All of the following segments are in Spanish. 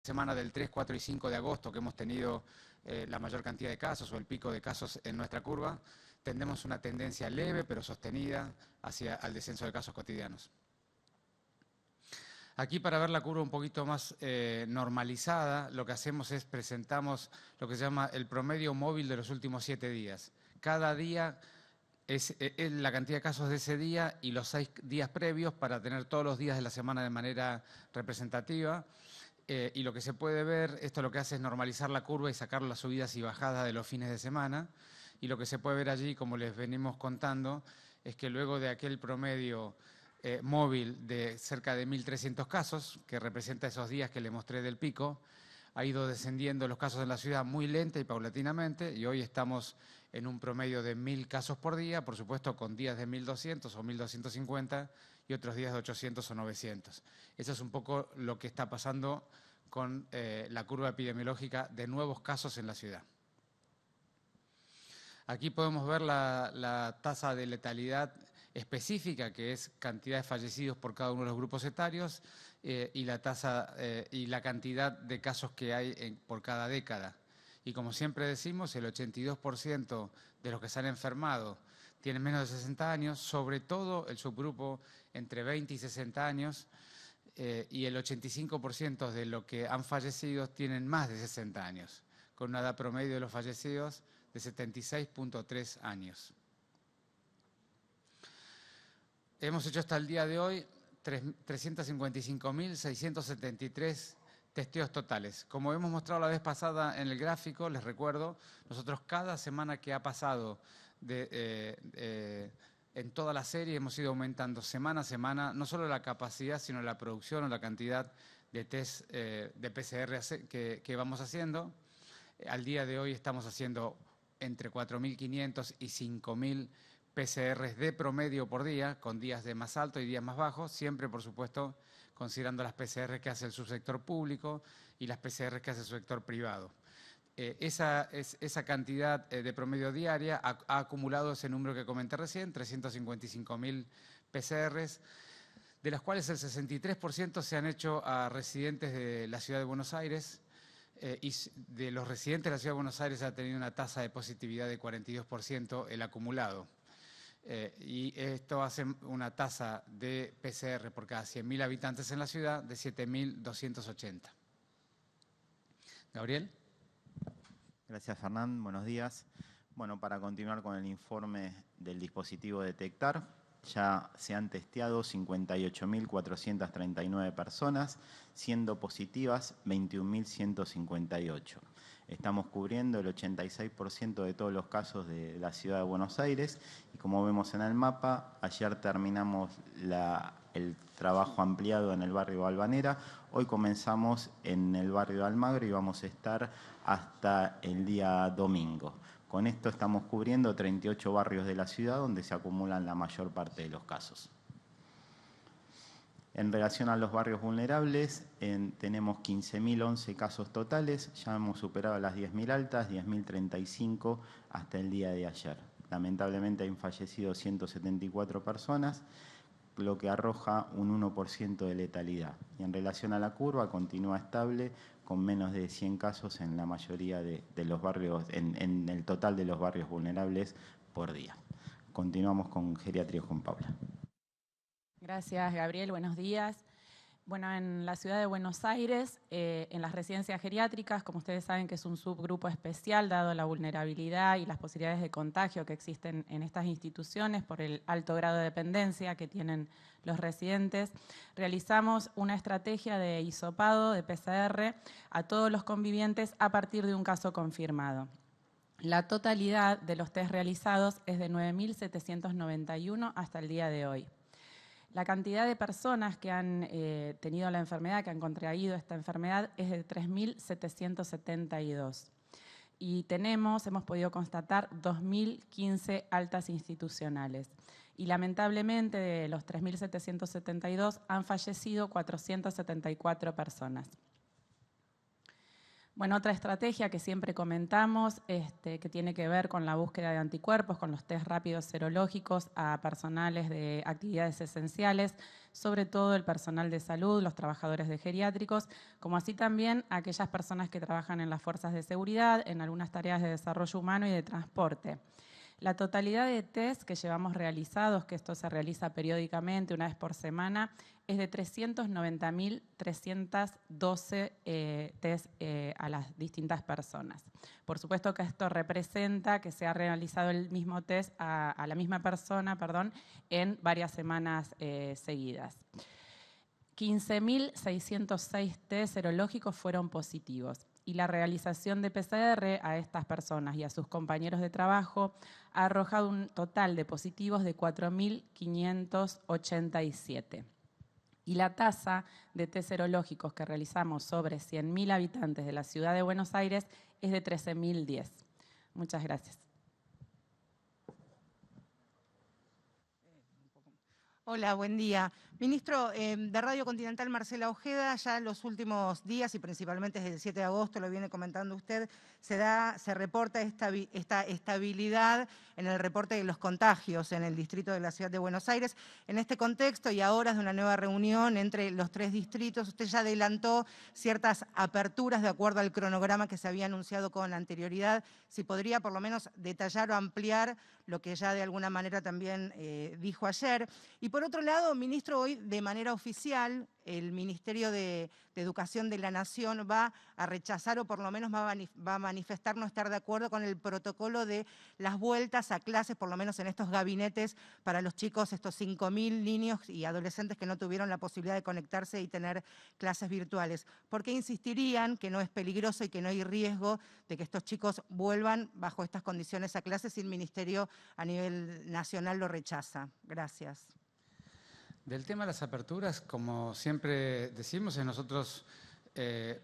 semana del 3, 4 y 5 de agosto, que hemos tenido la mayor cantidad de casos o el pico de casos en nuestra curva, tendremos una tendencia leve pero sostenida hacia el descenso de casos cotidianos. Aquí, para ver la curva un poquito más normalizada, lo que hacemos es presentamos lo que se llama el promedio móvil de los últimos 7 días. Cada día es la cantidad de casos de ese día y los 6 días previos para tener todos los días de la semana de manera representativa. Y lo que se puede ver, esto lo que hace es normalizar la curva y sacar las subidas y bajadas de los fines de semana. Y lo que se puede ver allí, como les venimos contando, es que luego de aquel promedio móvil de cerca de 1.300 casos, que representa esos días que les mostré del pico, ha ido descendiendo los casos en la ciudad muy lenta y paulatinamente, y hoy estamos en un promedio de 1.000 casos por día, por supuesto con días de 1.200 o 1.250 y otros días de 800 o 900. Eso es un poco lo que está pasando con la curva epidemiológica de nuevos casos en la ciudad. Aquí podemos ver la tasa de letalidad específica, que es cantidad de fallecidos por cada uno de los grupos etarios, y la tasa y la cantidad de casos que hay por cada década. Y como siempre decimos, el 82% de los que se han enfermado tienen menos de 60 años, sobre todo el subgrupo entre 20 y 60 años, y el 85% de los que han fallecido tienen más de 60 años, con una edad promedio de los fallecidos de 76.3 años. Hemos hecho hasta el día de hoy 355.673 testeos totales. Como hemos mostrado la vez pasada en el gráfico, les recuerdo, nosotros cada semana que ha pasado en toda la serie hemos ido aumentando semana a semana, no solo la capacidad, sino la producción o la cantidad de test de PCR que vamos haciendo. Al día de hoy estamos haciendo entre 4.500 y 5.000 PCRs de promedio por día, con días de más alto y días más bajos, siempre, por supuesto, considerando las PCR que hace el subsector público y las PCR que hace el sector privado. Esa cantidad de promedio diaria ha acumulado ese número que comenté recién, 355.000 PCRs, de las cuales el 63% se han hecho a residentes de la Ciudad de Buenos Aires, y de los residentes de la Ciudad de Buenos Aires ha tenido una tasa de positividad de 42% el acumulado. Y esto hace una tasa de PCR por cada 100.000 habitantes en la ciudad de 7.280. Gabriel. Gracias, Fernán. Buenos días. Bueno, para continuar con el informe del dispositivo Detectar, ya se han testeado 58.439 personas, siendo positivas 21.158. Estamos cubriendo el 86% de todos los casos de la Ciudad de Buenos Aires y, como vemos en el mapa, ayer terminamos el trabajo ampliado en el barrio Balvanera. Hoy comenzamos en el barrio de Almagro y vamos a estar hasta el día domingo. Con esto estamos cubriendo 38 barrios de la ciudad donde se acumulan la mayor parte de los casos. En relación a los barrios vulnerables, tenemos 15.011 casos totales, ya hemos superado las 10.000 altas, 10.035 hasta el día de ayer. Lamentablemente han fallecido 174 personas, lo que arroja un 1% de letalidad. Y en relación a la curva, continúa estable, con menos de 100 casos en la mayoría de los barrios, en el total de los barrios vulnerables por día. Continuamos con geriatría con Paula. Gracias, Gabriel. Buenos días. Bueno, en la ciudad de Buenos Aires, en las residencias geriátricas, como ustedes saben que es un subgrupo especial, dado la vulnerabilidad y las posibilidades de contagio que existen en estas instituciones por el alto grado de dependencia que tienen los residentes, realizamos una estrategia de hisopado de PCR a todos los convivientes a partir de un caso confirmado. La totalidad de los test realizados es de 9.791 hasta el día de hoy. La cantidad de personas que han tenido la enfermedad, que han contraído esta enfermedad, es de 3.772. Y hemos podido constatar 2.015 altas institucionales. Y lamentablemente de los 3.772 han fallecido 474 personas. Bueno, otra estrategia que siempre comentamos, que tiene que ver con la búsqueda de anticuerpos, con los test rápidos serológicos a personales de actividades esenciales, sobre todo el personal de salud, los trabajadores de geriátricos, como así también aquellas personas que trabajan en las fuerzas de seguridad, en algunas tareas de desarrollo humano y de transporte. La totalidad de test que llevamos realizados, que esto se realiza periódicamente, una vez por semana, es de 390.312 test a las distintas personas. Por supuesto que esto representa que se ha realizado el mismo test a la misma persona, en varias semanas seguidas. 15.606 test serológicos fueron positivos y la realización de PCR a estas personas y a sus compañeros de trabajo ha arrojado un total de positivos de 4.587. Y la tasa de test serológicos que realizamos sobre 100.000 habitantes de la ciudad de Buenos Aires es de 13.010. Muchas gracias. Hola, buen día. Ministro, de Radio Continental, Marcela Ojeda, ya en los últimos días y principalmente desde el 7 de agosto, lo viene comentando usted, se reporta esta estabilidad en el reporte de los contagios en el distrito de la ciudad de Buenos Aires. En este contexto y a horas de una nueva reunión entre los 3 distritos, usted ya adelantó ciertas aperturas de acuerdo al cronograma que se había anunciado con anterioridad. Si podría por lo menos detallar o ampliar lo que ya de alguna manera también dijo ayer. Y por otro lado, ministro, hoy de manera oficial el Ministerio de Educación de la Nación va a rechazar o por lo menos va a manifestar no estar de acuerdo con el protocolo de las vueltas a clases, por lo menos en estos gabinetes para los chicos, estos 5.000 niños y adolescentes que no tuvieron la posibilidad de conectarse y tener clases virtuales. ¿Por qué insistirían que no es peligroso y que no hay riesgo de que estos chicos vuelvan bajo estas condiciones a clases si el Ministerio a nivel nacional lo rechaza? Gracias. Del tema de las aperturas, como siempre decimos, nosotros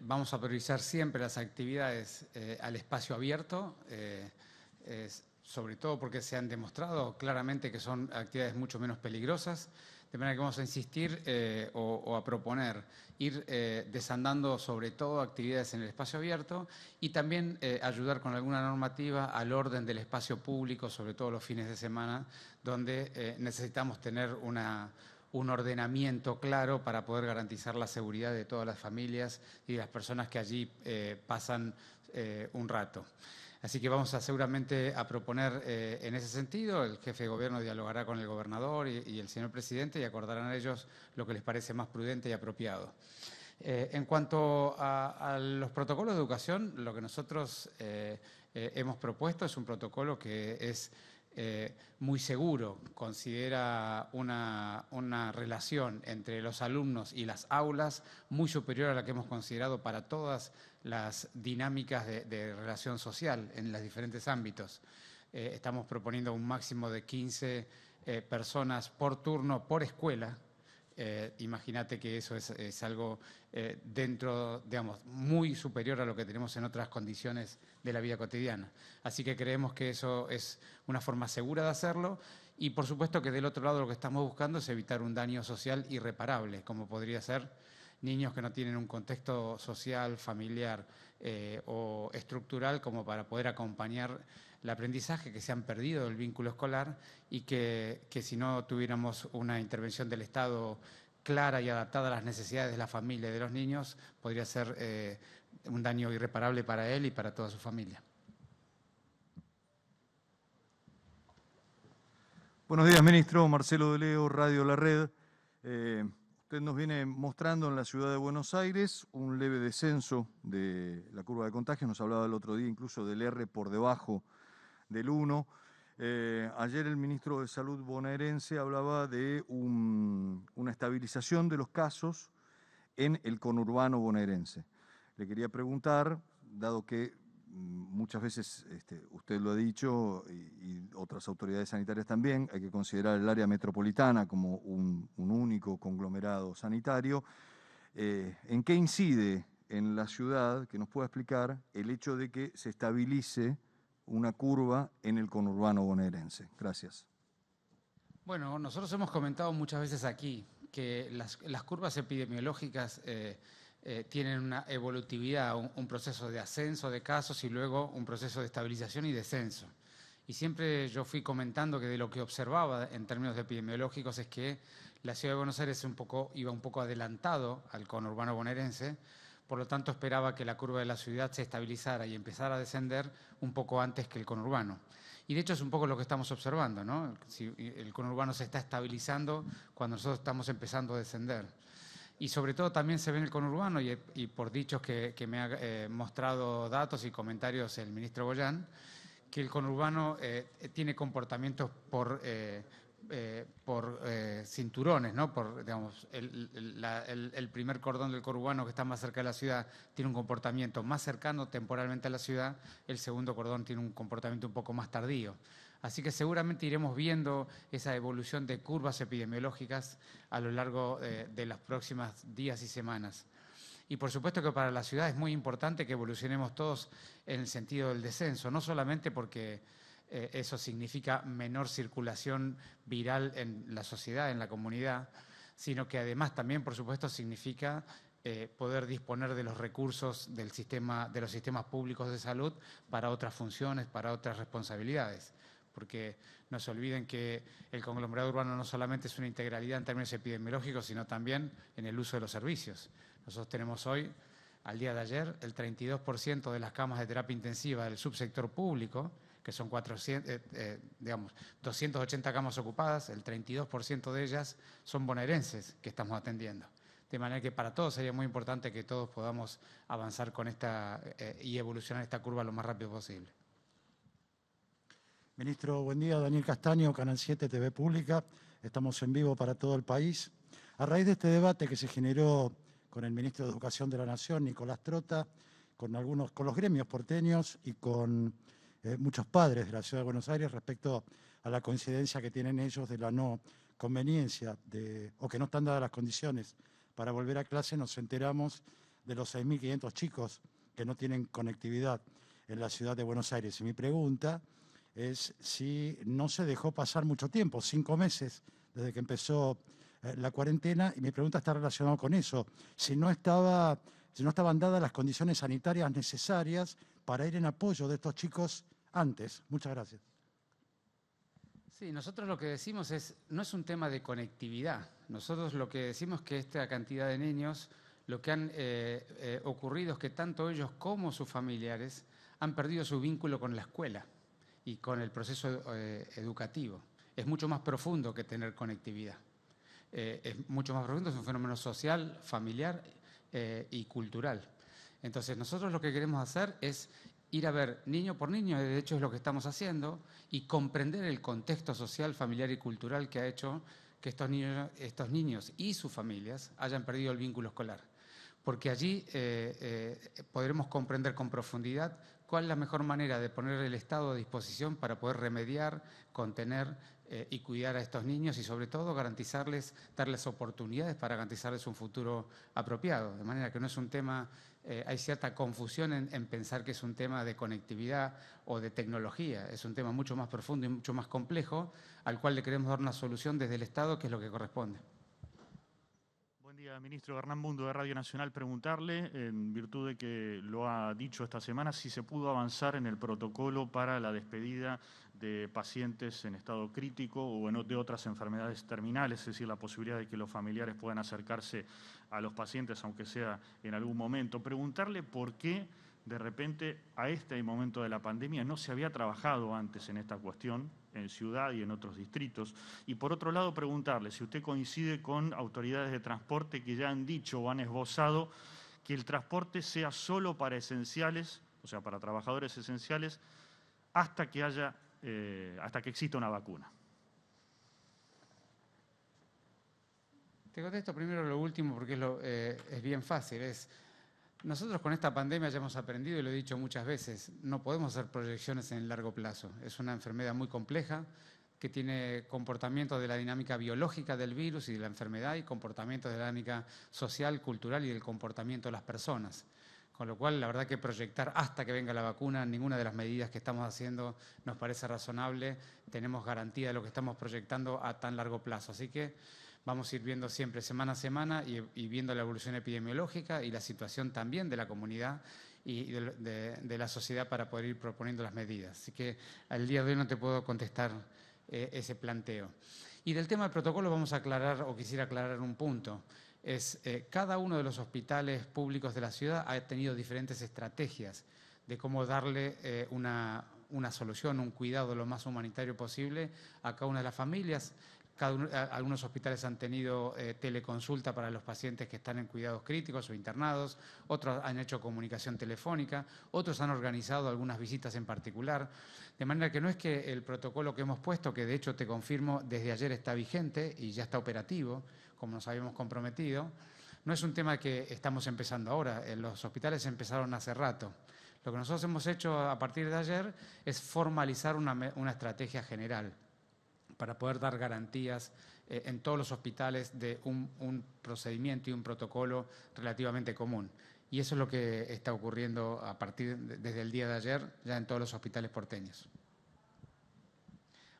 vamos a priorizar siempre las actividades al espacio abierto, sobre todo porque se han demostrado claramente que son actividades mucho menos peligrosas, de manera que vamos a insistir o a proponer ir desandando sobre todo actividades en el espacio abierto y también ayudar con alguna normativa al orden del espacio público, sobre todo los fines de semana, donde necesitamos tener un ordenamiento claro para poder garantizar la seguridad de todas las familias y de las personas que allí pasan un rato. Así que vamos seguramente a proponer en ese sentido, el jefe de gobierno dialogará con el gobernador y el señor presidente y acordarán a ellos lo que les parece más prudente y apropiado. En cuanto a los protocolos de educación, lo que nosotros hemos propuesto es un protocolo que es muy seguro, considera una relación entre los alumnos y las aulas muy superior a la que hemos considerado para todas las dinámicas de relación social en los diferentes ámbitos. Estamos proponiendo un máximo de 15 personas por turno, por escuela. Imagínate que eso es algo dentro, digamos, muy superior a lo que tenemos en otras condiciones de la vida cotidiana. Así que creemos que eso es una forma segura de hacerlo y por supuesto que del otro lado lo que estamos buscando es evitar un daño social irreparable, como podría ser niños que no tienen un contexto social, familiar o estructural como para poder acompañar el aprendizaje, que se han perdido del vínculo escolar y que si no tuviéramos una intervención del Estado clara y adaptada a las necesidades de la familia y de los niños, podría ser un daño irreparable para él y para toda su familia. Buenos días, ministro. Marcelo de Leo, Radio La Red. Usted nos viene mostrando en la ciudad de Buenos Aires un leve descenso de la curva de contagios. Nos hablaba el otro día incluso del R por debajo del 1. Ayer el ministro de Salud bonaerense hablaba de una estabilización de los casos en el conurbano bonaerense. Le quería preguntar, dado que muchas veces usted lo ha dicho y otras autoridades sanitarias también, hay que considerar el área metropolitana como un único conglomerado sanitario. ¿En qué incide en la ciudad, que nos pueda explicar, el hecho de que se estabilice una curva en el conurbano bonaerense? Gracias. Bueno, nosotros hemos comentado muchas veces aquí que las curvas epidemiológicas tienen una evolutividad, un proceso de ascenso de casos y luego un proceso de estabilización y descenso. Y siempre yo fui comentando que de lo que observaba en términos epidemiológicos es que la Ciudad de Buenos Aires iba un poco adelantado al conurbano bonaerense, por lo tanto esperaba que la curva de la ciudad se estabilizara y empezara a descender un poco antes que el conurbano. Y de hecho es un poco lo que estamos observando, ¿no? Si el conurbano se está estabilizando cuando nosotros estamos empezando a descender. Y sobre todo también se ve en el conurbano, y por dichos que me ha mostrado datos y comentarios el ministro Boyán, que el conurbano tiene comportamientos por cinturones, ¿no? Digamos, el primer cordón del conurbano que está más cerca de la ciudad tiene un comportamiento más cercano temporalmente a la ciudad, el segundo cordón tiene un comportamiento un poco más tardío. Así que seguramente iremos viendo esa evolución de curvas epidemiológicas a lo largo de los próximos días y semanas. Y por supuesto que para la ciudad es muy importante que evolucionemos todos en el sentido del descenso, no solamente porque eso significa menor circulación viral en la sociedad, en la comunidad, sino que además también, por supuesto, significa poder disponer de los recursos de los sistemas públicos de salud para otras funciones, para otras responsabilidades. Porque no se olviden que el conglomerado urbano no solamente es una integralidad en términos epidemiológicos, sino también en el uso de los servicios. Nosotros tenemos hoy, al día de ayer, el 32% de las camas de terapia intensiva del subsector público, que son 280 camas ocupadas, el 32% de ellas son bonaerenses que estamos atendiendo. De manera que para todos sería muy importante que todos podamos avanzar con y evolucionar esta curva lo más rápido posible. Ministro, buen día. Daniel Castaño, Canal 7 TV Pública. Estamos en vivo para todo el país. A raíz de este debate que se generó con el ministro de Educación de la Nación, Nicolás Trota, con los gremios porteños y con muchos padres de la Ciudad de Buenos Aires respecto a la coincidencia que tienen ellos de la no conveniencia o que no están dadas las condiciones para volver a clase, nos enteramos de los 6.500 chicos que no tienen conectividad en la Ciudad de Buenos Aires. Y mi pregunta es si no se dejó pasar mucho tiempo, 5 meses desde que empezó la cuarentena, y mi pregunta está relacionada con eso, si no estaban dadas las condiciones sanitarias necesarias para ir en apoyo de estos chicos antes. Muchas gracias. Sí, nosotros lo que decimos no es un tema de conectividad. Nosotros lo que decimos es que esta cantidad de niños, lo que han ocurrido es que tanto ellos como sus familiares han perdido su vínculo con la escuela y con el proceso educativo. Es mucho más profundo que tener conectividad. Es mucho más profundo, es un fenómeno social, familiar y cultural. Entonces, nosotros lo que queremos hacer es ir a ver niño por niño, de hecho es lo que estamos haciendo, y comprender el contexto social, familiar y cultural que ha hecho que estos niños y sus familias hayan perdido el vínculo escolar. Porque allí podremos comprender con profundidad cuál es la mejor manera de poner el Estado a disposición para poder remediar, contener y cuidar a estos niños y sobre todo darles oportunidades para garantizarles un futuro apropiado. De manera que no es un tema, hay cierta confusión en pensar que es un tema de conectividad o de tecnología. Es un tema mucho más profundo y mucho más complejo al cual le queremos dar una solución desde el Estado, que es lo que corresponde. Ministro Hernán Mundo de Radio Nacional, preguntarle, en virtud de que lo ha dicho esta semana, si se pudo avanzar en el protocolo para la despedida de pacientes en estado crítico o de otras enfermedades terminales, es decir, la posibilidad de que los familiares puedan acercarse a los pacientes, aunque sea en algún momento. Preguntarle por qué, de repente, a este momento de la pandemia no se había trabajado antes en esta cuestión, en Ciudad y en otros distritos. Y por otro lado, preguntarle si usted coincide con autoridades de transporte que ya han dicho o han esbozado que el transporte sea solo para esenciales, o sea, para trabajadores esenciales, hasta que exista una vacuna. Te contesto primero lo último porque es bien fácil. Nosotros con esta pandemia ya hemos aprendido, y lo he dicho muchas veces, no podemos hacer proyecciones en el largo plazo. Es una enfermedad muy compleja que tiene comportamientos de la dinámica biológica del virus y de la enfermedad y comportamientos de la dinámica social, cultural y del comportamiento de las personas. Con lo cual, la verdad que proyectar hasta que venga la vacuna, ninguna de las medidas que estamos haciendo nos parece razonable. Tenemos garantía de lo que estamos proyectando a tan largo plazo. Así que Vamos a ir viendo siempre semana a semana y viendo la evolución epidemiológica y la situación también de la comunidad y de la sociedad para poder ir proponiendo las medidas. Así que al día de hoy no te puedo contestar ese planteo. Y del tema del protocolo vamos a aclarar, o quisiera aclarar un punto. Cada uno de los hospitales públicos de la ciudad ha tenido diferentes estrategias de cómo darle una solución, un cuidado lo más humanitario posible a cada una de las familias. Algunos hospitales han tenido teleconsulta para los pacientes que están en cuidados críticos o internados, otros han hecho comunicación telefónica, otros han organizado algunas visitas en particular, de manera que no es que el protocolo que hemos puesto, que de hecho te confirmo desde ayer está vigente y ya está operativo, como nos habíamos comprometido, no es un tema que estamos empezando ahora, los hospitales empezaron hace rato. Lo que nosotros hemos hecho a partir de ayer es formalizar una estrategia general para poder dar garantías en todos los hospitales de un procedimiento y un protocolo relativamente común. Y eso es lo que está ocurriendo desde el día de ayer ya en todos los hospitales porteños.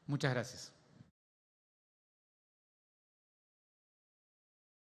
Muchas gracias.